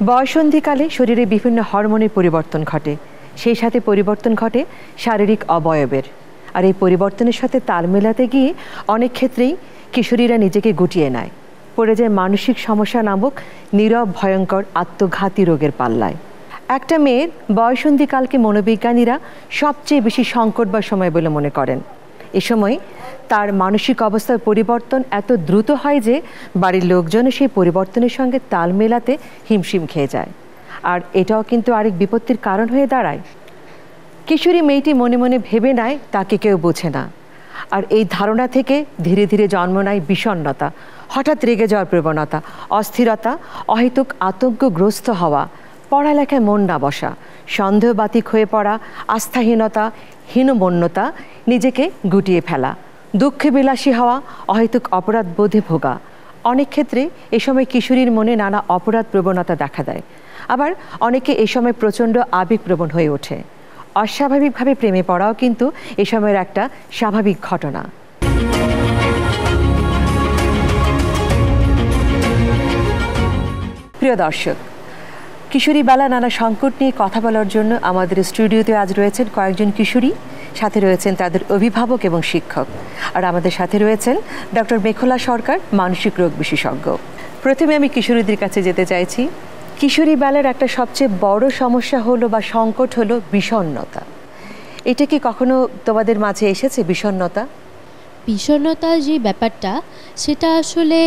বয়সন্ধিকালে শরীরে বিভিন্ন হরমোনের পরিবর্তন ঘটে, সেই সাথে পরিবর্তন ঘটে শারীরিক অবয়বের। আর এই পরিবর্তনের সাথে তাল মেলাতে গিয়ে অনেক ক্ষেত্রেই কিশোরীরা নিজেকে গুটিয়ে নেয়, পড়ে যায় মানসিক সমস্যা নামক নীরব ভয়ঙ্কর আত্মঘাতী রোগের পাল্লায়। একটা মেয়ের বয়সন্ধিকালকে মনোবিজ্ঞানীরা সবচেয়ে বেশি সংকট বা সময় বলে মনে করেন। এ সময় তার মানসিক অবস্থার পরিবর্তন এত দ্রুত হয় যে বাড়ির লোকজনও সেই পরিবর্তনের সঙ্গে তাল মেলাতে হিমশিম খেয়ে যায়। আর এটাও কিন্তু আরেক বিপত্তির কারণ হয়ে দাঁড়ায়। কিশোরী মেয়েটি মনে মনে ভেবে নেয় তাকে কেউ বোঝে না, আর এই ধারণা থেকে ধীরে ধীরে জন্ম নেয় বিষণ্ণতা, হঠাৎ রেগে যাওয়ার প্রবণতা, অস্থিরতা, অহেতুক আতঙ্কগ্রস্ত হওয়া, পড়ালেখায় মন না বসা, সন্দেহবাতিক হয়ে পড়া, আস্থাহীনতা, হীনমন্যতা, নিজেকে গুটিয়ে ফেলা, দুঃখে বিলাসী হওয়া, অহেতুক অপরাধ বোধে ভোগা। অনেক ক্ষেত্রে এ সময় কিশোরীর মনে নানা অপরাধ প্রবণতা দেখা দেয়। আবার অনেকে এ সময় প্রচণ্ড আবেগপ্রবণ হয়ে ওঠে। অস্বাভাবিকভাবে প্রেমে পড়াও কিন্তু এ সময়ের একটা স্বাভাবিক ঘটনা। প্রিয় দর্শক, কিশোরী বেলা নানা সংকট নিয়ে কথা বলার জন্য আমাদের স্টুডিওতে আজ রয়েছেন কয়েকজন কিশোরী, সাথে রয়েছেন তাদের অভিভাবক এবং শিক্ষক। আর আমাদের সাথে রয়েছেন ডক্টর মেখলা সরকার, মানসিক রোগ বিশেষজ্ঞ। প্রথমে আমি কিশোরীদের কাছে যেতে চাইছি। কিশোরী বেলার একটা সবচেয়ে বড় সমস্যা হলো বা সংকট হলো বিষণ্ণতা। এটা কি কখনো তোমাদের মাঝে এসেছে, বিষণ্ণতা? বিষণ্ণতা যে ব্যাপারটা, সেটা আসলে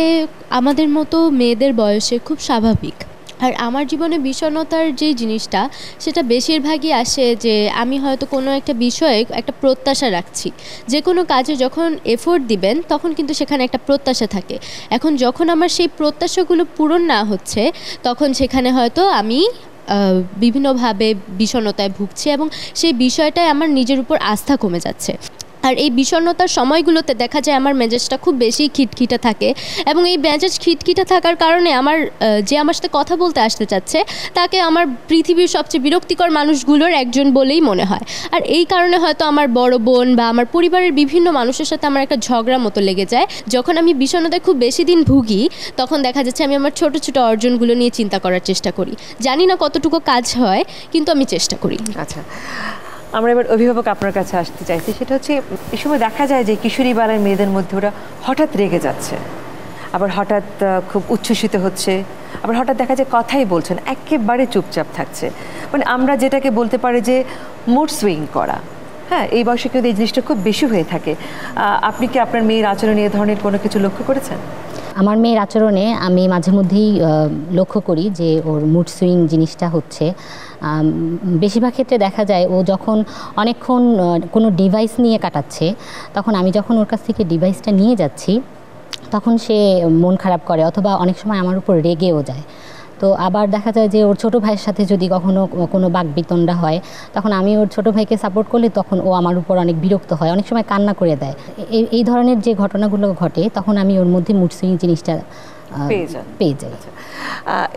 আমাদের মতো মেয়েদের বয়সে খুব স্বাভাবিক। আর আমার জীবনে বিষণ্ণতার যে জিনিসটা, সেটা বেশিরভাগই আসে যে আমি হয়তো কোনো একটা বিষয়ে একটা প্রত্যাশা রাখছি। যে কোনো কাজে যখন এফোর্ট দিবেন তখন কিন্তু সেখানে একটা প্রত্যাশা থাকে। এখন যখন আমার সেই প্রত্যাশাগুলো পূরণ না হচ্ছে, তখন সেখানে হয়তো আমি বিভিন্নভাবে বিষণ্ণতায় ভুগছি এবং সেই বিষয়টায় আমার নিজের উপর আস্থা কমে যাচ্ছে। আর এই বিষণ্ণতার সময়গুলোতে দেখা যায় আমার মেজাজটা খুব বেশি খিটখিটে থাকে, এবং এই মেজাজ খিটখিটে থাকার কারণে আমার যে আমার সাথে কথা বলতে আসতে চাচ্ছে তাকে আমার পৃথিবীর সবচেয়ে বিরক্তিকর মানুষগুলোর একজন বলেই মনে হয়। আর এই কারণে হয়তো আমার বড় বোন বা আমার পরিবারের বিভিন্ন মানুষের সাথে আমার একটা ঝগড়া মতো লেগে যায়। যখন আমি বিষণ্ণতায় খুব বেশি দিন ভুগি, তখন দেখা যাচ্ছে আমি আমার ছোট ছোট অর্জনগুলো নিয়ে চিন্তা করার চেষ্টা করি। জানি না কতটুকু কাজ হয়, কিন্তু আমি চেষ্টা করি। আচ্ছা, আমরা এবার অভিভাবক আপনার কাছে আসতে চাইছি। সেটা হচ্ছে, এই সময় দেখা যায় যে কিশোরী বেলার মেয়েদের মধ্যে ওরা হঠাৎ রেগে যাচ্ছে, আবার হঠাৎ খুব উচ্ছ্বসিত হচ্ছে, আবার হঠাৎ দেখা যায় কথাই বলছে না, একেবারে চুপচাপ থাকছে। মানে আমরা যেটাকে বলতে পারি যে মুড সুইং করা। হ্যাঁ, এই বয়সে কিন্তু এই জিনিসটা খুব বেশি হয়ে থাকে। আপনি কি আপনার মেয়ের আচরণে এ ধরনের কোনো কিছু লক্ষ্য করেছেন? আমার মেয়ের আচরণে আমি মাঝে মধ্যেই লক্ষ্য করি যে ওর মুড সুইং জিনিসটা হচ্ছে। বেশিরভাগ ক্ষেত্রে দেখা যায় ও যখন অনেকক্ষণ কোনো ডিভাইস নিয়ে কাটাচ্ছে, তখন আমি যখন ওর কাছ থেকে ডিভাইসটা নিয়ে যাচ্ছি, তখন সে মন খারাপ করে, অথবা অনেক সময় আমার উপর রেগেও যায়। তো আবার দেখা যায় যে ওর ছোটো ভাইয়ের সাথে যদি কখনো কোনো বাকবিতণ্ডা হয়, তখন আমি ওর ছোটো ভাইকে সাপোর্ট করলে তখন ও আমার উপর অনেক বিরক্ত হয়, অনেক সময় কান্না করে দেয়। এই ধরনের যে ঘটনাগুলো ঘটে, তখন আমি ওর মধ্যে মুড সুইং জিনিসটা পেয়ে যাই।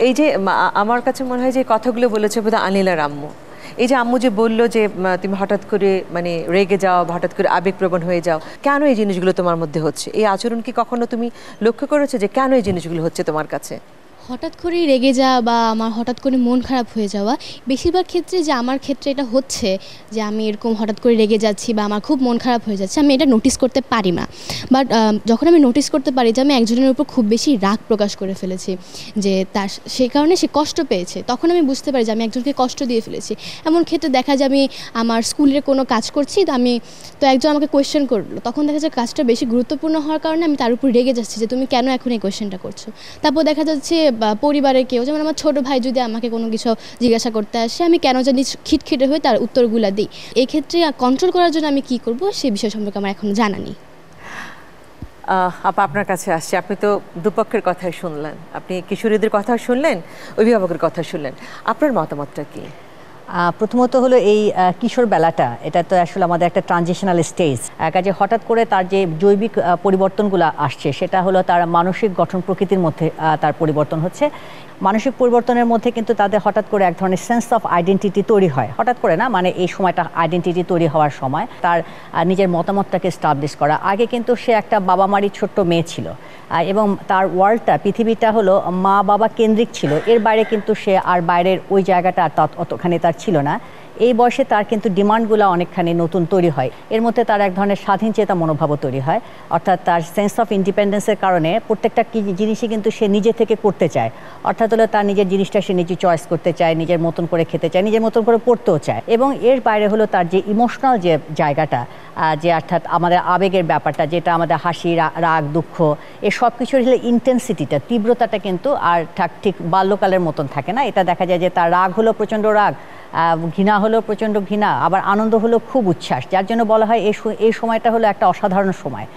এই যে আমার কাছে মনে হয় যে কথাগুলো বলেছে বোধহয় আনিলার আম্মু। এই যে আম্মু যে বললো যে তুমি হঠাৎ করে মানে রেগে যাও, হঠাৎ করে আবেগপ্রবণ হয়ে যাও, কেন এই জিনিসগুলো তোমার মধ্যে হচ্ছে? এই আচরণ কি কখনো তুমি লক্ষ্য করেছো যে কেন এই জিনিসগুলো হচ্ছে তোমার কাছে? হঠাৎ করে রেগে যাওয়া বা আমার হঠাৎ করে মন খারাপ হয়ে যাওয়া, বেশিরভাগ ক্ষেত্রে যে আমার ক্ষেত্রে এটা হচ্ছে যে আমি এরকম হঠাৎ করে রেগে যাচ্ছি বা আমার খুব মন খারাপ হয়ে যাচ্ছে, আমি এটা নোটিস করতে পারি না। বাট যখন আমি নোটিস করতে পারি যে আমি একজনের উপর খুব বেশি রাগ প্রকাশ করে ফেলেছি, যে তার সেই কারণে সে কষ্ট পেয়েছে, তখন আমি বুঝতে পারি যে আমি একজনকে কষ্ট দিয়ে ফেলেছি। এমন ক্ষেত্রে দেখা যায় আমি আমার স্কুলের কোনো কাজ করছি, তো একজন আমাকে কোয়েশ্চেন করলো, তখন দেখা যায় কাজটা বেশি গুরুত্বপূর্ণ হওয়ার কারণে আমি তার উপর রেগে যাচ্ছি যে তুমি কেন এখন এই কোয়েশ্চেনটা করছো। তারপর দেখা যাচ্ছে বা পরিবারের কেউ, যেমন আমার ছোটো ভাই যদি আমাকে কোনো কিছু জিজ্ঞাসা করতে আসে, আমি কেন জানি খিটখিটে হয়ে তার উত্তরগুলো দিই। এই ক্ষেত্রে কন্ট্রোল করার জন্য আমি কি করব, সেই বিষয় সম্পর্কে আমার এখনো জানা নেই। আপা, আপনার কাছে আসছে। আপনি তো দুপক্ষের কথাই শুনলেন, আপনি কিশোরীদের কথা শুনলেন, অভিভাবকের কথা শুনলেন, আপনার মতামতটা কি? প্রথমত হলো এই কিশোর বেলাটা, এটা তো আসলে আমাদের একটা ট্রানজিশনাল স্টেজ। কাজে হঠাৎ করে তার যে জৈবিক পরিবর্তনগুলো আসছে সেটা হলো তার মানসিক গঠন প্রকৃতির মধ্যে তার পরিবর্তন হচ্ছে। মানসিক পরিবর্তনের মধ্যে কিন্তু তাদের হঠাৎ করে এক ধরনের সেন্স অফ আইডেন্টিটি তৈরি হয়, হঠাৎ করে না, মানে এই সময়টা আইডেন্টিটি তৈরি হওয়ার সময় তার নিজের মতামতটাকে এস্টাবলিশ করা। আগে কিন্তু সে একটা বাবা মারই ছোট্ট মেয়ে ছিল এবং তার ওয়ার্ল্ডটা, পৃথিবীটা হলো মা বাবা কেন্দ্রিক ছিল, এর বাইরে কিন্তু সে আর বাইরের ওই জায়গাটা অতখানি তার ছিল না। এই বয়সে তার কিন্তু ডিমান্ডগুলো অনেকখানি নতুন তৈরি হয়, এর মধ্যে তার এক ধরনের স্বাধীন চেতা মনোভাবও তৈরি হয়, অর্থাৎ তার সেন্স অফ ইন্ডিপেন্ডেন্সের কারণে প্রত্যেকটা জিনিসই কিন্তু সে নিজে থেকে করতে চায়, অর্থাৎ হলো তার নিজের জিনিসটা সে নিজে চয়েস করতে চায়, নিজের মতন করে খেতে চায়, নিজের মতন করে পড়তেও চায়। এবং এর বাইরে হলো তার যে ইমোশনাল যে জায়গাটা, যে অর্থাৎ আমাদের আবেগের ব্যাপারটা, যেটা আমাদের হাসি, রাগ, দুঃখ, এই সব কিছুর হলে ইন্টেন্সিটিটা, তীব্রতাটা কিন্তু আর ঠিক বাল্যকালের মতন থাকে না। এটা দেখা যায় যে তার রাগ হলো প্রচণ্ড রাগ, ঘৃণা হলো প্রচণ্ড ঘৃণা, আবার আনন্দ হলো খুব উচ্ছ্বাস, যার জন্য বলা হয় এই সময়টা হলো একটা অসাধারণ সময়,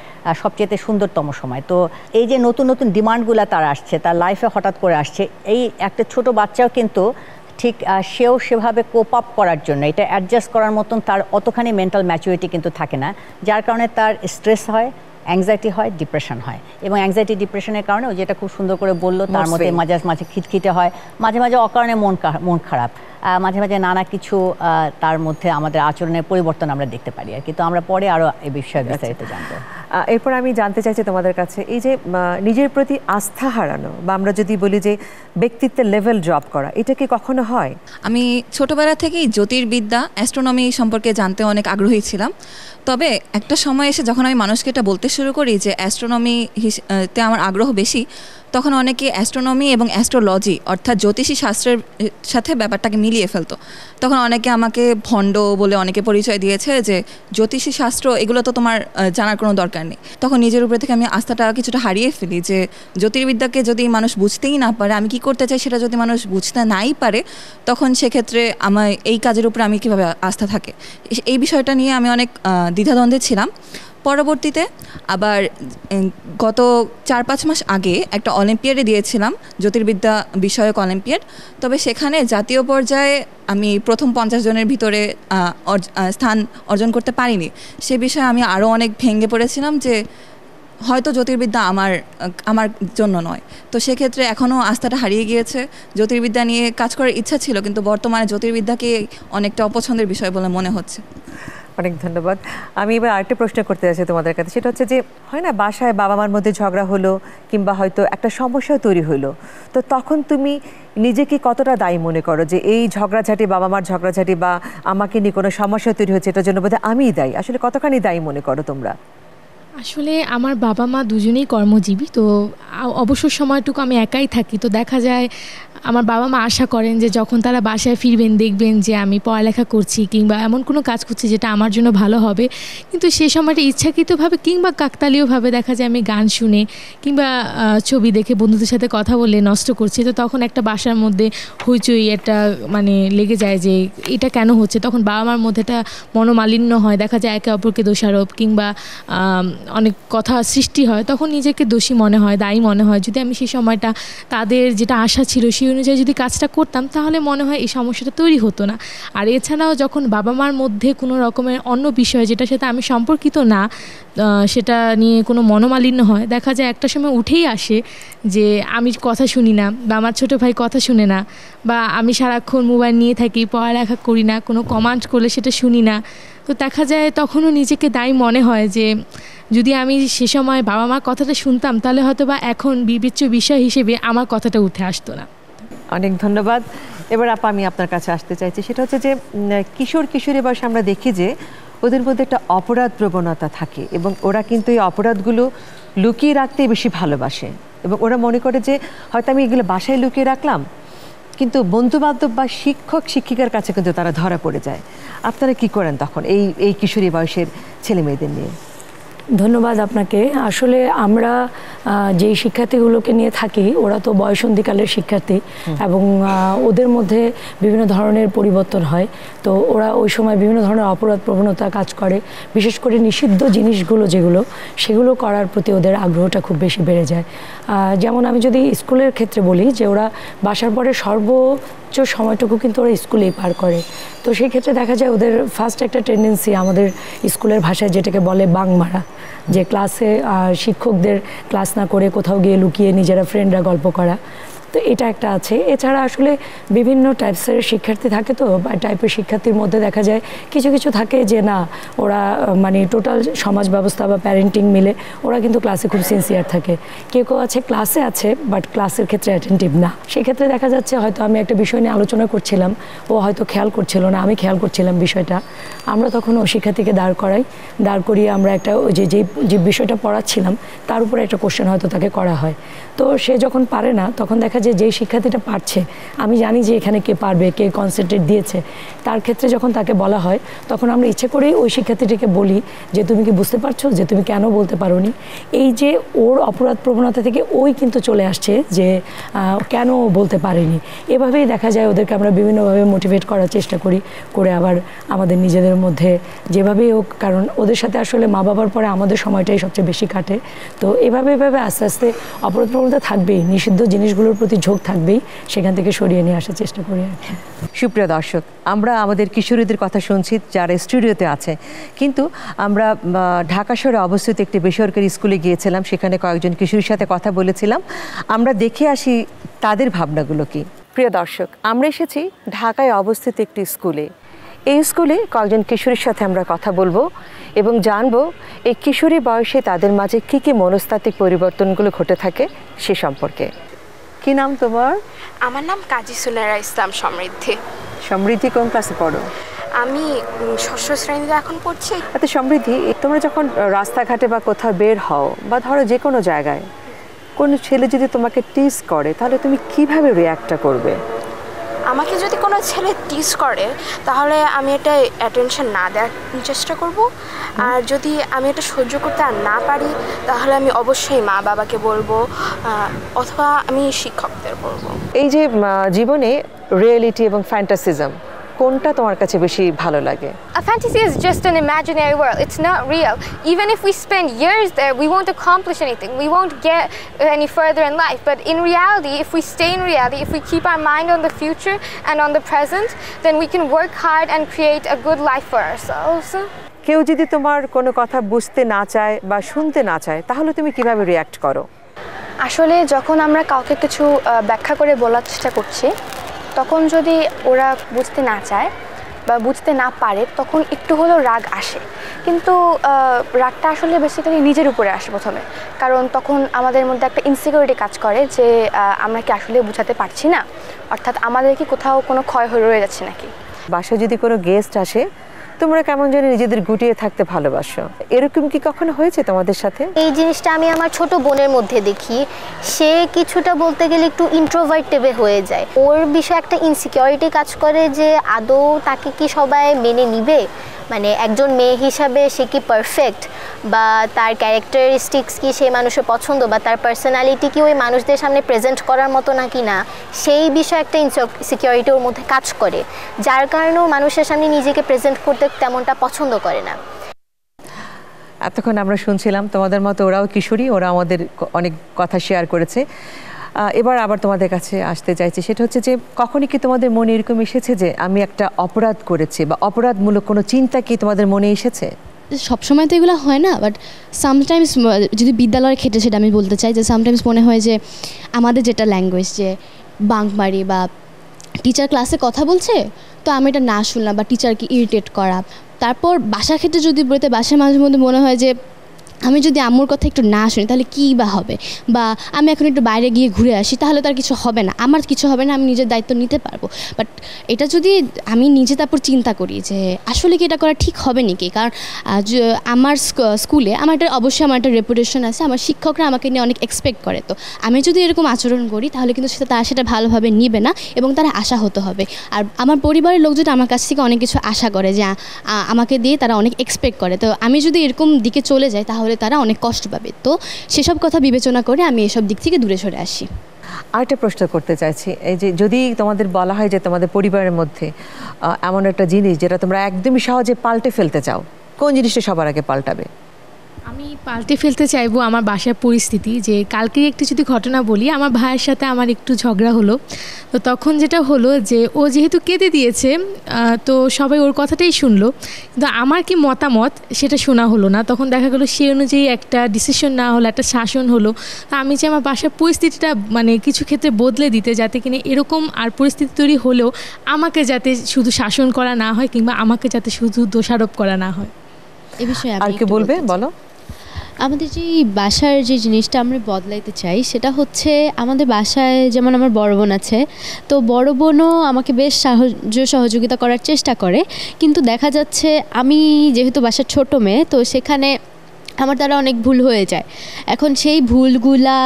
সবচেয়ে সুন্দরতম সময়। তো এই যে নতুন নতুন ডিমান্ডগুলো তার আসছে, তার লাইফে হঠাৎ করে আসছে, এই একটা ছোট বাচ্চাও কিন্তু ঠিক সেও সেভাবে কোপ আপ করার জন্য, এটা অ্যাডজাস্ট করার মতন তার অতখানি মেন্টাল ম্যাচুরিটি কিন্তু থাকে না, যার কারণে তার স্ট্রেস হয়, অ্যাংজাইটি হয়, ডিপ্রেশন হয়। এবং অ্যাংজাইটি ডিপ্রেশনের কারণে ও যেটা খুব সুন্দর করে বললো, তার মধ্যে মাঝে মাঝে খিটখিটে হয়, মাঝে মাঝে অকারণে মন খারাপ, মাঝে মাঝে নানা কিছু তার মধ্যে আমাদের আচরণের পরিবর্তন আমরা দেখতে পারি আর কি। তো আমরা পরে আরও এই বিষয়ে বিস্তারিত জানবো। এরপর আমি জানতে চাইছি তোমাদের কাছে, এই যে নিজের প্রতি আস্থা হারানো, বা আমরা যদি বলি যে ব্যক্তিত্বের লেভেল ড্রপ করা, এটা কি কখনো হয়? আমি ছোটবেলা থেকেই জ্যোতির্বিদ্যা, অ্যাস্ট্রোনমি সম্পর্কে জানতে অনেক আগ্রহী ছিলাম। তবে একটা সময় এসে যখন আমি মানুষকে এটা বলতে শুরু করি যে অ্যাস্ট্রোনমিতে আমার আগ্রহ বেশি, তখন অনেকে অ্যাস্ট্রোনমি এবং অ্যাস্ট্রোলজি অর্থাৎ জ্যোতিষী শাস্ত্রের সাথে ব্যাপারটাকে মিলিয়ে ফেলতো। তখন অনেকে আমাকে ভণ্ড বলে অনেকে পরিচয় দিয়েছে যে জ্যোতিষী শাস্ত্র এগুলো তো তোমার জানার কোনো দরকার নেই। তখন নিজের উপরে থেকে আমি আস্থাটা কিছুটা হারিয়ে ফেলি যে জ্যোতির্বিদ্যাকে যদি মানুষ বুঝতেই না পারে, আমি কি করতে চাই সেটা যদি মানুষ বুঝতে নাই পারে, তখন সেক্ষেত্রে আমার এই কাজের উপরে আমি কীভাবে আস্থা থাকে, এই বিষয়টা নিয়ে আমি অনেক দ্বিধাদ্বন্দ্বে ছিলাম। পরবর্তীতে আবার গত 4-5 মাস আগে একটা অলিম্পিয়াডে দিয়েছিলাম, জ্যোতির্বিদ্যা বিষয়ক অলিম্পিয়াড। তবে সেখানে জাতীয় পর্যায়ে আমি প্রথম 50 জনের ভিতরে স্থান অর্জন করতে পারিনি। সে বিষয়ে আমি আরও অনেক ভেঙে পড়েছিলাম যে হয়তো জ্যোতির্বিদ্যা আমার জন্য নয়। তো সেক্ষেত্রে এখনও আস্থাটা হারিয়ে গিয়েছে। জ্যোতির্বিদ্যা নিয়ে কাজ করার ইচ্ছা ছিল, কিন্তু বর্তমানে জ্যোতির্বিদ্যাকে অনেকটা অপছন্দের বিষয় বলে মনে হচ্ছে। অনেক ধন্যবাদ। আমি এবার আরেকটা প্রশ্ন করতে চাইছি তোমাদের কাছে, সেটা হচ্ছে যে হয় না বাসায় বাবা মার মধ্যে ঝগড়া হলো কিংবা হয়তো একটা সমস্যা তৈরি হলো, তো তখন তুমি নিজেকে কতটা দায়ী মনে করো যে এই ঝগড়াঝাটি, বাবা মার ঝগড়াঝাটি বা আমাকে নিয়ে কোনো সমস্যা তৈরি হচ্ছে, এটার জন্য বোধহয় আমিই দায়ী, আসলে কতখানি দায়ী মনে করো তোমরা? আসলে আমার বাবা মা দুজনেই কর্মজীবী, তো অবসর সময়টুকু আমি একাই থাকি। তো দেখা যায় আমার বাবা মা আশা করেন যে যখন তারা বাসায় ফিরবেন দেখবেন যে আমি পড়ালেখা করছি কিংবা এমন কোনো কাজ করছি যেটা আমার জন্য ভালো হবে, কিন্তু সেই সময়টা ইচ্ছাকৃতভাবে কিংবা কাকতালীয়ভাবে দেখা যায় আমি গান শুনে কিংবা ছবি দেখে বন্ধুদের সাথে কথা বলে নষ্ট করছি। তো তখন একটা বাসার মধ্যে হইচই একটা মানে লেগে যায় যে এটা কেন হচ্ছে। তখন বাবা মার মধ্যে একটা মনোমালিন্য হয়, দেখা যায় একে অপরকে দোষারোপ কিংবা অনেক কথা সৃষ্টি হয়। তখন নিজেকে দোষী মনে হয়, দায়ী মনে হয়। যদি আমি সেই সময়টা তাদের যেটা আশা ছিল সেই অনুযায়ী যদি কাজটা করতাম, তাহলে মনে হয় এই সমস্যাটা তৈরি হতো না। আর এছাড়াও যখন বাবা মার মধ্যে কোনো রকমের অন্য বিষয় যেটার সাথে আমি সম্পর্কিত না, সেটা নিয়ে কোনো মনোমালিন্য হয়, দেখা যায় একটা সময় উঠেই আসে যে আমি কথা শুনি না, বা আমার ছোটো ভাই কথা শুনে না, বা আমি সারাক্ষণ মোবাইল নিয়ে থাকি, পড়ালেখা করি না, কোনো কমান্ড করলে সেটা শুনি না। তো দেখা যায় তখনও নিজেকে দায়ী মনে হয় যে যদি আমি সে সময় বাবা মার কথাটা শুনতাম, তাহলে হয়তো বা এখন বিবেচ্য বিষয় হিসেবে আমার কথাটা উঠে আসতো না। অনেক ধন্যবাদ। এবার আমি আপনার কাছে আসতে চাইছি, সেটা হচ্ছে যে কিশোর কিশোরী বয়সে আমরা দেখি যে ওদের মধ্যে একটা অপরাধ প্রবণতা থাকে এবং ওরা কিন্তু এই অপরাধগুলো লুকিয়ে রাখতে বেশি ভালোবাসে এবং ওরা মনে করে যে হয়তো আমি এগুলো বাসায় লুকিয়ে রাখলাম, কিন্তু বন্ধুবান্ধব বা শিক্ষক শিক্ষিকার কাছে কিন্তু তারা ধরা পড়ে যায়। আপনারা কি করেন তখন এই কিশোরী বয়সের ছেলে মেয়েদের নিয়ে? ধন্যবাদ আপনাকে। আসলে আমরা যেই শিক্ষার্থীগুলোকে নিয়ে থাকি ওরা তো বয়সন্ধিকালের শিক্ষার্থী এবং ওদের মধ্যে বিভিন্ন ধরনের পরিবর্তন হয়। তো ওরা ওই সময় বিভিন্ন ধরনের অপরাধ প্রবণতা কাজ করে, বিশেষ করে নিষিদ্ধ জিনিসগুলো যেগুলো সেগুলো করার প্রতি ওদের আগ্রহটা খুব বেশি বেড়ে যায়। যেমন আমি যদি স্কুলের ক্ষেত্রে বলি যে ওরা বাসার পরে সর্বোচ্চ সময়টুকু কিন্তু ওরা স্কুলেই পার করে। তো সেই ক্ষেত্রে দেখা যায় ওদের ফার্স্ট একটা টেন্ডেন্সি আমাদের স্কুলের ভাষায় যেটাকে বলে বাং মারা, যে ক্লাসে শিক্ষকদের ক্লাস না করে কোথাও গিয়ে লুকিয়ে নিজেরা ফ্রেন্ডরা গল্প করা। তো এটা একটা আছে। এছাড়া আসলে বিভিন্ন টাইপসের শিক্ষার্থী থাকে, তো টাইপের শিক্ষার্থীর মধ্যে দেখা যায় কিছু কিছু থাকে যে না ওরা মানে টোটাল সমাজ ব্যবস্থা বা প্যারেন্টিং মিলে ওরা কিন্তু ক্লাসে খুব সিনসিয়ার থাকে। কেউ কেউ আছে ক্লাসে আছে বাট ক্লাসের ক্ষেত্রে অ্যাটেন্টিভ না। সেক্ষেত্রে দেখা যাচ্ছে হয়তো আমি একটা বিষয় নিয়ে আলোচনা করছিলাম, ও হয়তো খেয়াল করছিল না, আমি খেয়াল করছিলাম বিষয়টা। আমরা তখন ও শিক্ষার্থীকে দাঁড় করিয়ে আমরা একটা যে বিষয়টা পড়াচ্ছিলাম তার উপরে একটা কোশ্চেন হয়তো তাকে করা হয়। তো সে যখন পারে না তখন দেখা যায় যেই শিক্ষার্থীটা পারছে, আমি জানি যে এখানে কে পারবে, কে কনসেন্ট্রেট দিয়েছে, তার ক্ষেত্রে যখন তাকে বলা হয় তখন আমরা ইচ্ছে করেই ওই শিক্ষার্থীটিকে বলি যে তুমি কি বুঝতে পারছো যে তুমি কেন বলতে পারোনি। এই যে ওর অপরাধ প্রবণতা থেকে ওই কিন্তু চলে আসছে যে কেন বলতে পারেনি। এভাবেই দেখা যায় ওদেরকে আমরা বিভিন্নভাবে মোটিভেট করার চেষ্টা করে আবার আমাদের নিজেদের মধ্যে যেভাবেই হোক, কারণ ওদের সাথে আসলে মা বাবার পরে আমাদের সময়টাই সবচেয়ে বেশি কাটে। তো এভাবে আস্তে আস্তে অপরাধ প্রবণতা থাকবেই, নিষিদ্ধ জিনিসগুলোর প্রতি ঝোঁক থাকবেই, সেখান থেকে সরিয়ে নিয়ে আসার চেষ্টা করি আর কি। সুপ্রিয় দর্শক, আমরা আমাদের কিশোরীদের কথা শুনছি যারা স্টুডিওতে আছে, কিন্তু আমরা ঢাকা শহরে অবস্থিত একটি বেসরকারি স্কুলে গিয়েছিলাম, সেখানে কয়েকজন কিশোরীর সাথে কথা বলেছিলাম। আমরা দেখে আসি তাদের ভাবনাগুলো কি। প্রিয় দর্শক, আমরা এসেছি ঢাকায় অবস্থিত একটি স্কুলে। এই স্কুলে কয়েকজন কিশোরীর সাথে আমরা কথা বলবো এবং জানবো এই কিশোরী বয়সে তাদের মাঝে কী কী মনস্তাত্ত্বিক পরিবর্তনগুলো ঘটে থাকে সে সম্পর্কে। কি নাম তোমার? আমার নাম কাজী সুনেরা ইসলাম সমৃদ্ধি। সমৃদ্ধি কোন ক্লাসে পড়ো? আমি ষষ্ঠ শ্রেণীতে এখন পড়ছি। আচ্ছা সমৃদ্ধি, তোমরা যখন রাস্তাঘাটে বা কোথাও বের হও বা ধরো যে কোনো জায়গায় কোনো ছেলে যদি তোমাকে টিজ করে তাহলে তুমি কিভাবে রিঅ্যাক্টটা করবে? আমাকে যদি কোনো ছেলে টিজ করে তাহলে আমি এটা অ্যাটেনশন না দেওয়ার চেষ্টা করব। আর যদি আমি এটা সহ্য করতে আর না পারি তাহলে আমি অবশ্যই মা বাবাকে বলবো অথবা আমি শিক্ষকদের বলবো। এই যে জীবনে রিয়েলিটি এবং ফ্যান্টাসিজম কোনটা তোমার কাছে বেশি ভালো লাগে? A fantasy is just an imaginary world. It's not real. Even if we spend years there, we won't accomplish anything. We won't get any further in life. But in reality, if we stay in reality, if we keep our mind on the future and on the present, then we can work hard and create a good life for ourselves. কেউ যদি তোমার কোনো কথা বুঝতে না চায় বা শুনতে না চায় তাহলে তুমি কিভাবে রিঅ্যাক্ট করো? আসলে যখন আমরা কাউকে কিছু ব্যাখ্যা করে বলার চেষ্টা করছি তখন যদি ওরা বুঝতে না চায় বা বুঝতে না পারে তখন একটু হলেও রাগ আসে, কিন্তু রাগটা আসলে বেসিক্যালি নিজের উপরে আসে প্রথমে, কারণ তখন আমাদের মধ্যে একটা ইনসিকিউরিটি কাজ করে যে আমরা কি আসলে বোঝাতে পারছি না, অর্থাৎ আমাদের কি কোথাও কোনো ক্ষয় হয়ে রয়ে যাচ্ছে নাকি। বাসায় যদি কোনো গেস্ট আসে তোমরা কেমন যেন নিজেদের গুটিয়ে থাকতে ভালোবাসো, এরকম কি কখনো হয়েছে তোমাদের সাথে? এই জিনিসটা আমি আমার ছোট বোনের মধ্যে দেখি। সে কিছুটা বলতে গেলে একটু ইন্ট্রোভার্ট টাইপের হয়ে যায়। ওর বিষয়ে একটা ইনসিকিউরিটি কাজ করে যে আদৌ তাকে কি সবাই মেনে নিবে, মানে একজন মেয়ে হিসাবে সে কি পারফেক্ট, বা তার ক্যারেক্টারিস্টিক্স কি সেই মানুষের পছন্দ, বা তার পার্সোনালিটি কি ওই মানুষদের সামনে প্রেজেন্ট করার মতো নাকি না, সেই বিষয়ে একটা ইনসিকিউরিটি ওর মধ্যে কাজ করে, যার কারণেও মানুষের সামনে নিজেকে প্রেজেন্ট করতে তেমনটা পছন্দ করে না। এতক্ষণ আমরা শুনছিলাম তোমাদের মতো ওরাও কিশোরী, ওরা আমাদের অনেক কথা শেয়ার করেছে। এবার আবার তোমাদের কাছে আসতে চাইছি, সেটা হচ্ছে যে কখনই কি তোমাদের মনে এরকম এসেছে যে আমি একটা অপরাধ করেছি, বা অপরাধমূলক কোনো চিন্তা কি তোমাদের মনে এসেছে? সবসময় তো এগুলো হয় না, বাট সামটাইমস যদি বিদ্যালয়ের ক্ষেত্রে সেটা আমি বলতে চাই যে সামটাইমস মনে হয় যে আমাদের যেটা ল্যাঙ্গুয়েজ, যে বাঙ্ক মারি বা টিচার ক্লাসে কথা বলছে তো আমি এটা না শুনলাম, বা টিচারকে ইরিটেট করা। তারপর বাসার ক্ষেত্রে যদি বলতে, বাসায় মাঝে মধ্যে মনে হয় যে আমি যদি আম্মুর কথা একটু না শুনি তাহলে কী বা হবে, বা আমি এখন একটু বাইরে গিয়ে ঘুরে আসি তাহলে তার কিছু হবে না, আমার কিছু হবে না, আমি নিজের দায়িত্ব নিতে পারবো। বাট এটা যদি আমি নিজে তারপর চিন্তা করি যে আসলে কি এটা করা ঠিক হবে নাকি, কারণ আমার স্কুলে আমার একটা অবশ্যই আমার একটা রেপুটেশন আছে, আমার শিক্ষকরা আমাকে নিয়ে অনেক এক্সপেক্ট করে, তো আমি যদি এরকম আচরণ করি তাহলে কিন্তু তারা সেটা ভালোভাবে নিবে না এবং তারা আশা হতে হবে। আর আমার পরিবারের লোকজন আমার কাছ থেকে অনেক কিছু আশা করে, যে আমাকে দিয়ে তারা অনেক এক্সপেক্ট করে, তো আমি যদি এরকম দিকে চলে যাই তাহলে তাহলে তারা অনেক কষ্ট পাবে। তো সেসব কথা বিবেচনা করে আমি এসব দিক থেকে দূরে সরে আসি। আরেকটা প্রশ্ন করতে চাইছি, এই যে যদি তোমাদের বলা হয় যে তোমাদের পরিবারের মধ্যে এমন একটা জিনিস যেটা তোমরা একদমই সহজে পাল্টে ফেলতে চাও, কোন জিনিসটা সবার আগে পাল্টাবে? আমি পাল্টে ফেলতে চাইবো আমার বাসার পরিস্থিতি। যে কালকে একটু যদি ঘটনা বলি, আমার ভাইয়ের সাথে আমার একটু ঝগড়া হলো। তো তখন যেটা হলো যে ও যেহেতু কেঁদে দিয়েছে, তো সবাই ওর কথাটাই শুনলো, কিন্তু আমার কি মতামত সেটা শোনা হলো না। তখন দেখা গেলো সেই অনুযায়ী একটা ডিসিশন না হলো, একটা শাসন হলো। তো আমি চাই আমার বাসার পরিস্থিতিটা মানে কিছু ক্ষেত্রে বদলে দিতে, যাতে কিনা এরকম আর পরিস্থিতি তৈরি হলেও আমাকে যাতে শুধু শাসন করা না হয়, কিংবা আমাকে যাতে শুধু দোষারোপ করা না হয়। এ বিষয়ে আর কি বলবে বলো? আমাদের যে বাসার যে জিনিসটা আমরা বদলাইতে চাই সেটা হচ্ছে, আমাদের বাসায় যেমন আমার বড় বোন আছে, তো বড় বোনও আমাকে বেশ সাহায্য সহযোগিতা করার চেষ্টা করে, কিন্তু দেখা যাচ্ছে আমি যেহেতু বাসার ছোট মেয়ে, তো সেখানে আমার দ্বারা অনেক ভুল হয়ে যায়। এখন সেই ভুলগুলা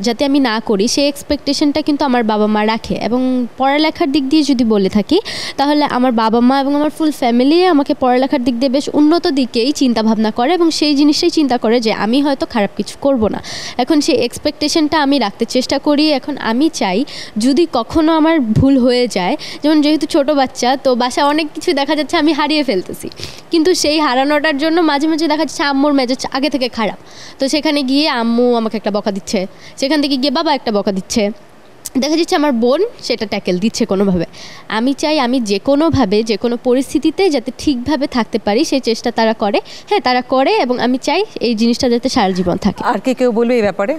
যাতে আমি না করি সেই এক্সপেকটেশনটা কিন্তু আমার বাবা মা রাখে। এবং পড়ালেখার দিক দিয়ে যদি বলে থাকি, তাহলে আমার বাবা মা এবং আমার ফুল ফ্যামিলি আমাকে পড়ালেখার দিক দিয়ে বেশ উন্নত দিকেই চিন্তা ভাবনা করে, এবং সেই জিনিসটাই চিন্তা করে যে আমি হয়তো খারাপ কিছু করব না। এখন সেই এক্সপেকটেশনটা আমি রাখতে চেষ্টা করি। এখন আমি চাই যদি কখনো আমার ভুল হয়ে যায়, যেমন যেহেতু ছোট বাচ্চা, তো বাসায় অনেক কিছু দেখা যাচ্ছে আমি হারিয়ে ফেলতেছি, কিন্তু সেই হারানোটার জন্য মাঝে মাঝে দেখা যাচ্ছে আম্মুর মেজাজ আগে থেকে খারাপ, তো সেখানে গিয়ে আম্মু আমাকে একটা বকা দিচ্ছে, সেখান থেকে গিয়ে বাবা একটা বকা দিচ্ছে, দেখা যাচ্ছে আমার বোন সেটা ট্যাকেল দিচ্ছে কোনোভাবে। আমি চাই আমি যে কোনোভাবে যে কোনো পরিস্থিতিতে যাতে ঠিকভাবে থাকতে পারি সেই চেষ্টা তারা করে। হ্যাঁ, তারা করে, এবং আমি চাই এই জিনিসটা যাতে সারা জীবন থাকে। আর কি কেউ বলবে এই ব্যাপারে?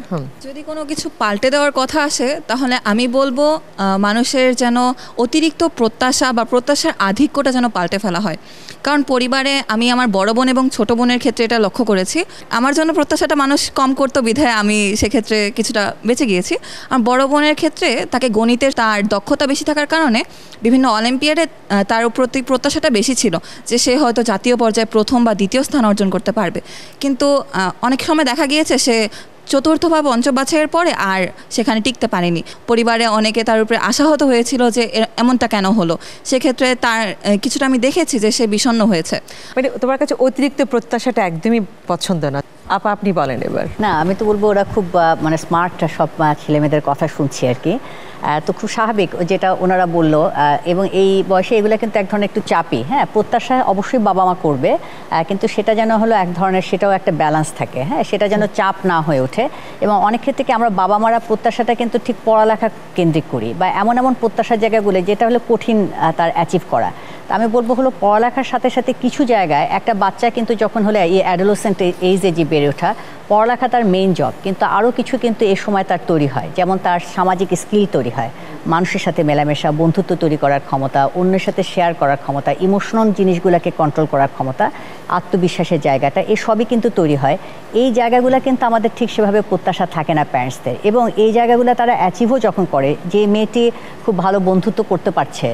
যদি কোনো কিছু পাল্টে দেওয়ার কথা আসে, তাহলে আমি বলবো মানুষের যেন অতিরিক্ত প্রত্যাশা বা প্রত্যাশার আধিক্যটা যেন পাল্টে ফেলা হয়। কারণ পরিবারে আমি আমার বড় বোন এবং ছোট বোনের ক্ষেত্রে এটা লক্ষ্য করেছি, আমার জন্য প্রত্যাশাটা মানুষ কম করতো বিধায় আমি সেক্ষেত্রে কিছুটা বেঁচে গিয়েছি। আর বড় বোনের ক্ষেত্রে তাকে গণিতের তার দক্ষতা বেশি থাকার কারণে বিভিন্ন অলিম্পিয়াডে তার প্রতি প্রত্যাশাটা বেশি ছিল যে সে হয়তো জাতীয় পর্যায়ে প্রথম বা দ্বিতীয় স্থান অর্জন করতে পারবে, কিন্তু অনেক সময় দেখা গিয়েছে সে চতুর্থ বা পঞ্চম বাছাইয়ের পরে আর সেখানে টিকতে পারেনি। পরিবারে অনেকে তার উপরে আশাহত হয়েছিল যে এমনটা কেন হলো, সেক্ষেত্রে তার কিছুটা আমি দেখেছি যে সে বিষণ্ণ হয়েছে। মানে তোমার কাছে অতিরিক্ত প্রত্যাশাটা একদমই পছন্দ না। আপনি বলেন এবার। না, আমি তো বলবো ওরা খুব মানে স্মার্ট সব ছেলেমেয়েদের কথা শুনছি আর কি, তো খুব স্বাভাবিক যেটা ওনারা বললো। এবং এই বয়সে এগুলো কিন্তু এক ধরনের একটু চাপই। হ্যাঁ, প্রত্যাশা অবশ্যই বাবা মা করবে, কিন্তু সেটা যেন হলো এক ধরনের, সেটাও একটা ব্যালেন্স থাকে। হ্যাঁ, সেটা যেন চাপ না হয়ে ওঠে। এবং অনেক ক্ষেত্রে কি আমরা বাবা মারা প্রত্যাশাটা কিন্তু ঠিক পড়ালেখা কেন্দ্রিক করি, বা এমন এমন প্রত্যাশার জায়গাগুলো যেটা হলো কঠিন তার অ্যাচিভ করা। তা আমি বলবো হলো পড়ালেখার সাথে সাথে কিছু জায়গায় একটা বাচ্চা কিন্তু যখন হলে এই অ্যাডোলেসেন্ট এইজে যে বেড়ে ওঠা, পড়ালেখা তার মেইন জব, কিন্তু আরও কিছু কিন্তু এ সময় তার তৈরি হয়, যেমন তার সামাজিক স্কিল তৈরি হয়, মানুষের সাথে মেলামেশা, বন্ধুত্ব তৈরি করার ক্ষমতা, অন্যের সাথে শেয়ার করার ক্ষমতা, ইমোশনাল জিনিসগুলোকে কন্ট্রোল করার ক্ষমতা, আত্মবিশ্বাসের জায়গাটা, এই সবই কিন্তু তৈরি হয়। এই জায়গাগুলো কিন্তু আমাদের ঠিক সেভাবে প্রত্যাশা থাকে না প্যারেন্টসদের, এবং এই জায়গাগুলো তারা অ্যাচিভও যখন করে, যে মেয়েটি খুব ভালো বন্ধুত্ব করতে পারছে,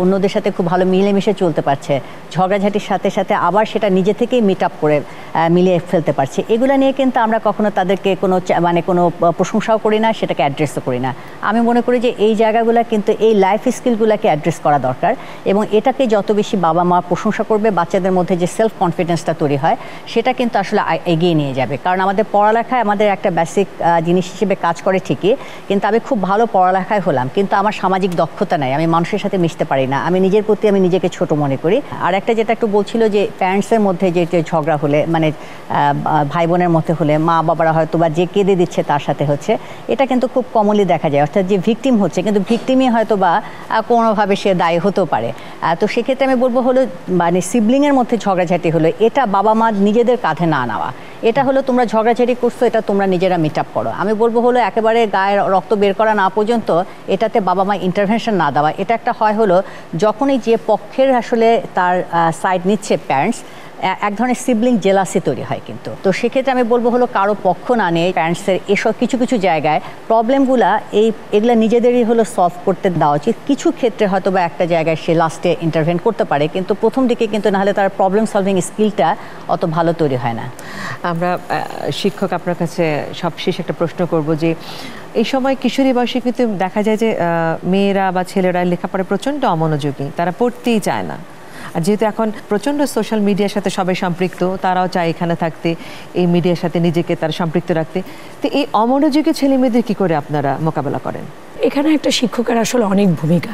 অন্যদের সাথে খুব ভালো মিলেমিশে চলতে পারছে, ঝগড়াঝাটির সাথে সাথে আবার সেটা নিজে থেকেই মিট আপ করে মিলিয়ে ফেলতে পারছে, এগুলো নিয়ে কিন্তু আমরা কখনো তাদেরকে কোনো মানে কোনো প্রশংসাও করি না, সেটাকে অ্যাড্রেসও করি না। আমি মনে করি যে এই জায়গাগুলো কিন্তু এই লাইফ স্কিলগুলোকে অ্যাড্রেস করা দরকার, এবং এটাকে যত বেশি বাবা মা প্রশংসা করবে, বাচ্চাদের মধ্যে যে সেলফ কনফিডেন্সটা তৈরি হয় সেটা কিন্তু আসলে এগিয়ে নিয়ে যাবে। কারণ আমাদের পড়ালেখায় আমাদের একটা বেসিক জিনিস হিসেবে কাজ করে ঠিকই, কিন্তু আমি খুব ভালো পড়ালেখায় হলাম, কিন্তু আমার সামাজিক দক্ষতা নাই, আমি মানুষের সাথে মিশতে পারি না, আমি নিজের প্রতি আমি নিজেকে ছোট মনে করি। আর একটা যেটা একটু বলছিল যে প্যারেন্টসের মধ্যে যে ঝগড়া হলে, মানে ভাই বোনের মধ্যে হলে মা বাবারা হয়তো বা যে কেঁদে দিচ্ছে তার সাথে হচ্ছে, এটা কিন্তু খুব কমনলি দেখা যায়। অর্থাৎ যে ভিকটিম হচ্ছে, কিন্তু ভিকটিমই হয়তো বা কোনোভাবে সে দায়ী হতেও পারে। তো সেক্ষেত্রে আমি বলবো হলো মানে সিবলিংয়ের মধ্যে ঝগড়াঝাটি হলো, এটা বাবা মা নিজেদের কাঁধে না নেওয়া, এটা হলো তোমরা ঝগড়াঝাটি করছো, এটা তোমরা নিজেরা মিট আপ করো। আমি বলবো হলো একেবারে গায়ের রক্ত বের করা না পর্যন্ত এটাতে বাবা মা ইন্টারভেনশন না দেওয়া। এটা একটা হয় হলো যখনই যে পক্ষের আসলে তার সাইড নিচ্ছে প্যারেন্টস, এক ধরনের সিবলিং জেলাসি তৈরি হয় কিন্তু। তো সেক্ষেত্রে আমি বলবো হলো কারো পক্ষ না নিয়ে প্যারেন্টসের এসব কিছু কিছু জায়গায় প্রবলেমগুলা এগুলা নিজেদেরই হলো সলভ করতে দেওয়া উচিত। কিছু ক্ষেত্রে হয়তো বা একটা জায়গায় সে লাস্টে ইন্টারভেন করতে পারে, কিন্তু প্রথম দিকে কিন্তু নাহলে তার প্রবলেম সলভিং স্কিলটা অত ভালো তৈরি হয় না। আমরা শিক্ষক আপনার কাছে সবশেষ একটা প্রশ্ন করব যে এই সময় কিশোরী বয়সে কিন্তু দেখা যায় যে মেয়েরা বা ছেলেরা লেখাপড়ায় প্রচণ্ড অমনোযোগী, তারা পড়তেই চায় না। আর যেহেতু এখন প্রচণ্ড সোশ্যাল মিডিয়ার সাথে সবাই সম্পৃক্ত, তারাও চায় এখানে থাকতে, এই মিডিয়ার সাথে নিজেকে তারা সম্পৃক্ত রাখতে, তো এই অমনোযোগী ছেলে মেয়েদের কী করে আপনারা মোকাবেলা করেন? এখানে একটা শিক্ষকের আসলে অনেক ভূমিকা,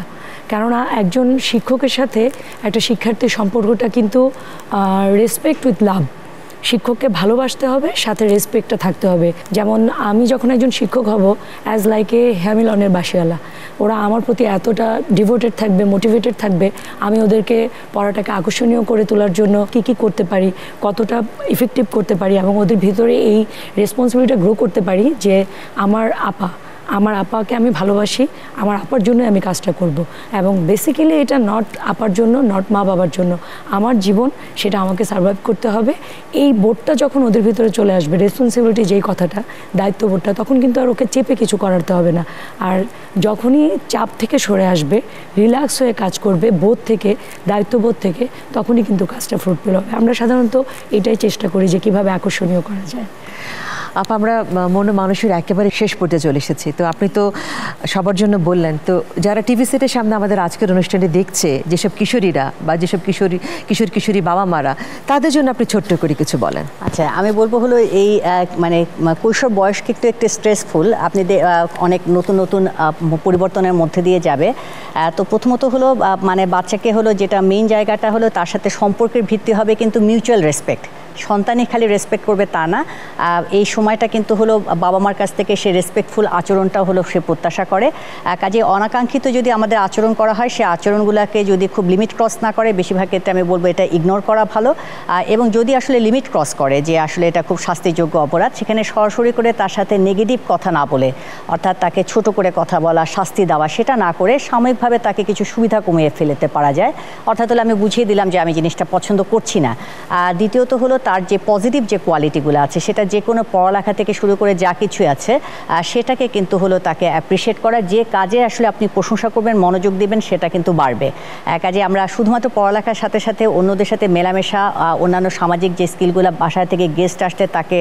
কেননা একজন শিক্ষকের সাথে একটা শিক্ষার্থীর সম্পর্কটা কিন্তু রেসপেক্ট উইথ লাভ। শিক্ষককে ভালোবাসতে হবে, সাথে রেসপেক্টটা থাকতে হবে। যেমন আমি যখন একজন শিক্ষক হব, অ্যাজ লাইক এ হ্যামিলনের বাসিওয়ালা, ওরা আমার প্রতি এতটা ডিভোটেড থাকবে, মোটিভেটেড থাকবে, আমি ওদেরকে পড়াটাকে আকর্ষণীয় করে তোলার জন্য কি কি করতে পারি, কতটা ইফেক্টিভ করতে পারি, এবং ওদের ভিতরে এই রেসপন্সিবিলিটিটা গ্রো করতে পারি যে আমার আপাকে আমি ভালোবাসি, আমার আপার জন্য আমি কাজটা করব। এবং বেসিক্যালি এটা নট আপার জন্য, নট মা বাবার জন্য, আমার জীবন সেটা আমাকে সার্ভাইভ করতে হবে। এই বোধটা যখন ওদের ভিতরে চলে আসবে, রেসপন্সিবিলিটি যেই কথাটা, দায়িত্ববোধটা, তখন কিন্তু আর ওকে চেপে কিছু করাতে হবে না। আর যখনই চাপ থেকে সরে আসবে, রিল্যাক্স হয়ে কাজ করবে, বোধ থেকে, দায়িত্ববোধ থেকে, তখনই কিন্তু কাজটা ফ্রুটফুল হবে। আমরা সাধারণত এটাই চেষ্টা করি যে কীভাবে আকর্ষণীয় করা যায়। আমরা মানুষের একেবারে শেষ পর্যায়ে চলে এসেছি, তো আপনি তো সবার জন্য বললেন, তো যারা টিভি সেটের সামনে আমাদের আজকের অনুষ্ঠানটি দেখছে, যেসব কিশোরীরা বা যেসব কিশোরী বাবা মারা, তাদের জন্য আপনি ছোট্ট করে কিছু বলেন। আচ্ছা, আমি বলবো হলো এই মানে কৈশোর বয়স কিন্তু একটু স্ট্রেসফুল, আপনি অনেক নতুন নতুন পরিবর্তনের মধ্যে দিয়ে যাবে। তো প্রথমত হলো মানে বাচ্চাকে হলো যেটা মেইন জায়গাটা হলো তার সাথে সম্পর্কের ভিত্তি হবে কিন্তু মিউচুয়াল রেসপেক্ট। সন্তানই খালি রেসপেক্ট করবে তা না, এই সময়টা কিন্তু হলো বাবা মার কাছ থেকে সে রেসপেক্টফুল আচরণটাও হলো সে প্রত্যাশা করে। কাজে অনাকাঙ্ক্ষিত যদি আমাদের আচরণ করা হয়, সে আচরণগুলোকে যদি খুব লিমিট ক্রস না করে, বেশিরভাগ ক্ষেত্রে আমি বলবো এটা ইগনোর করা ভালো। এবং যদি আসলে লিমিট ক্রস করে যে আসলে এটা খুব শাস্তিযোগ্য অপরাধ, সেখানে সরাসরি করে তার সাথে নেগেটিভ কথা না বলে, অর্থাৎ তাকে ছোট করে কথা বলা, শাস্তি দেওয়া, সেটা না করে সাময়িকভাবে তাকে কিছু সুবিধা কমিয়ে ফেলতে পারা যায়। অর্থাৎ হলো আমি বুঝিয়ে দিলাম যে আমি জিনিসটা পছন্দ করছি না। দ্বিতীয়ত হলো তার যে পজিটিভ যে কোয়ালিটিগুলো আছে, সেটা যে কোনো পড়ালেখা থেকে শুরু করে যা কিছু আছে, সেটাকে কিন্তু হলো তাকে অ্যাপ্রিসিয়েট করা। যে কাজে আসলে আপনি প্রশংসা করবেন, মনোযোগ দিবেন, সেটা কিন্তু বাড়বে। কাজে আমরা শুধুমাত্র পড়ালেখার সাথে সাথে অন্যদের সাথে মেলামেশা, অন্যান্য সামাজিক যে স্কিলগুলো, বাসায় থেকে গেস্ট আসতে তাকে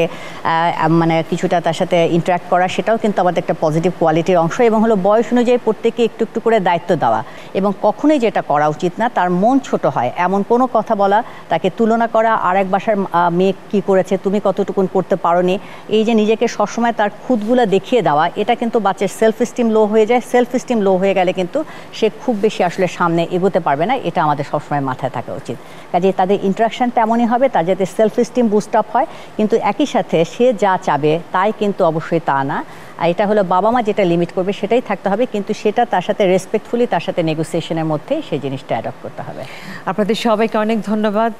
মানে কিছুটা তার সাথে ইন্টারাক্ট করা, সেটাও কিন্তু আমাদের একটা পজিটিভ কোয়ালিটির অংশ। এবং হলো বয়স অনুযায়ী প্রত্যেকে একটু একটু করে দায়িত্ব দেওয়া, এবং কখনোই যেটা করা উচিত না, তার মন ছোট হয় এমন কোনো কথা বলা, তাকে তুলনা করা, আর এক বাসার মেয়ে কী করেছে, তুমি কতটুকুন করতে পারোনি, এই যে নিজেকে সবসময় তার খুঁতগুলো দেখিয়ে দেওয়া, এটা কিন্তু বাচ্চার সেলফ এস্টিম লো হয়ে যায়। সেলফ এস্টিম লো হয়ে গেলে কিন্তু সে খুব বেশি আসলে সামনে এগোতে পারবে না, এটা আমাদের সবসময় মাথায় থাকা উচিত। কাজে তাদের ইন্টারাকশান তেমনই হবে, তার যাতে সেলফ এস্টিম বুস্ট আপ হয়, কিন্তু একই সাথে সে যা চাবে তাই কিন্তু অবশ্যই তা না। আর এটা হলো বাবা মা যেটা লিমিট করবে সেটাই থাকতে হবে, কিন্তু সেটা তার সাথে রেসপেক্টফুলি, তার সাথে নেগোসিয়েশনের মধ্যেই সেই জিনিসটা অ্যাডপ্ট করতে হবে। আপনাদের সবাইকে অনেক ধন্যবাদ,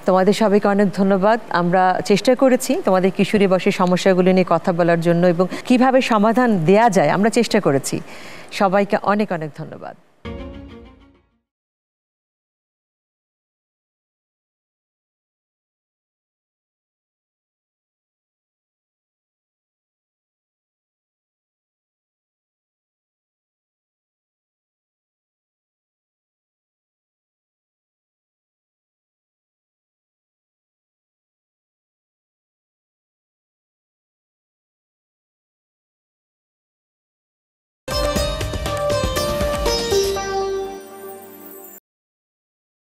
তোমাদের সবাইকে অনেক ধন্যবাদ। আমরা চেষ্টা করেছি তোমাদের কিশোরী বয়সের সমস্যাগুলো নিয়ে কথা বলার জন্য এবং কিভাবে সমাধান দেয়া যায় আমরা চেষ্টা করেছি। সবাইকে অনেক অনেক ধন্যবাদ।